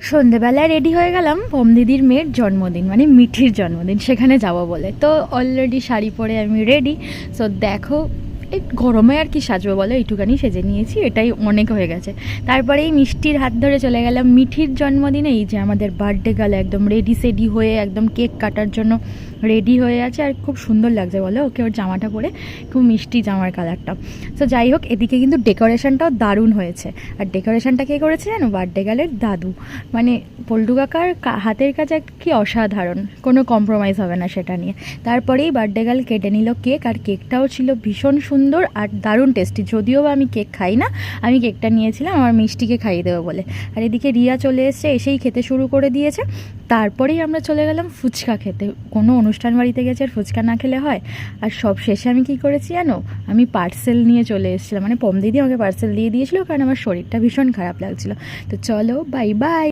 সন্ধেবেলায় রেডি হয়ে গেলাম পম দিদির মেয়ের জন্মদিন, মানে মিঠির জন্মদিন, সেখানে যাব বলে। তো অলরেডি শাড়ি পরে আমি রেডি। সো দেখো, এই গরমে আর কি সাজবো বলো, এইটুখানি সেজে নিয়েছি, এটাই অনেক হয়ে গেছে। তারপরে এই মিষ্টির হাত ধরে চলে গেলাম মিঠির জন্মদিনে। এই যে আমাদের বার্থডে গার্ল একদম রেডি সেডি হয়ে একদম কেক কাটার জন্য রেডি হয়ে আছে, আর খুব সুন্দর লাগছে বলো ওকে, ওর জামাটা পরে খুব মিষ্টি জামার কালারটা। তো যাই হোক, এদিকে কিন্তু ডেকোরেশনটাও দারুণ হয়েছে। আর ডেকোরেশনটা কে করেছে জানো? বার্থডে গার্লের দাদু। মানে পল্টু কাকার হাতের কাছে কি অসাধারণ, কোনো কম্প্রোমাইজ হবে না সেটা নিয়ে। তারপরেই বার্থডে গার্ল কেটে নিল কেক, আর কেকটাও ছিল ভীষণ সুন্দর আর দারুণ টেস্টি। যদিও বা আমি কেক খাই না, আমি কেকটা নিয়েছিলাম আমার মিষ্টিকে খাইয়ে দেবো বলে। আর এদিকে রিয়া চলে এসছে, এসেই খেতে শুরু করে দিয়েছে। তারপরেই আমরা চলে গেলাম ফুচকা খেতে। কোনো অনুষ্ঠান বাড়িতে গেছে আর ফুচকা না খেলে হয়? আর সব শেষে আমি কি করেছি জানো? আমি পার্সেল নিয়ে চলে এসেছিলাম, মানে পম দিদি আমাকে পার্সেল দিয়ে দিয়েছিল, কারণ আমার শরীরটা ভীষণ খারাপ লাগছিল। তো চলো, বাই বাই।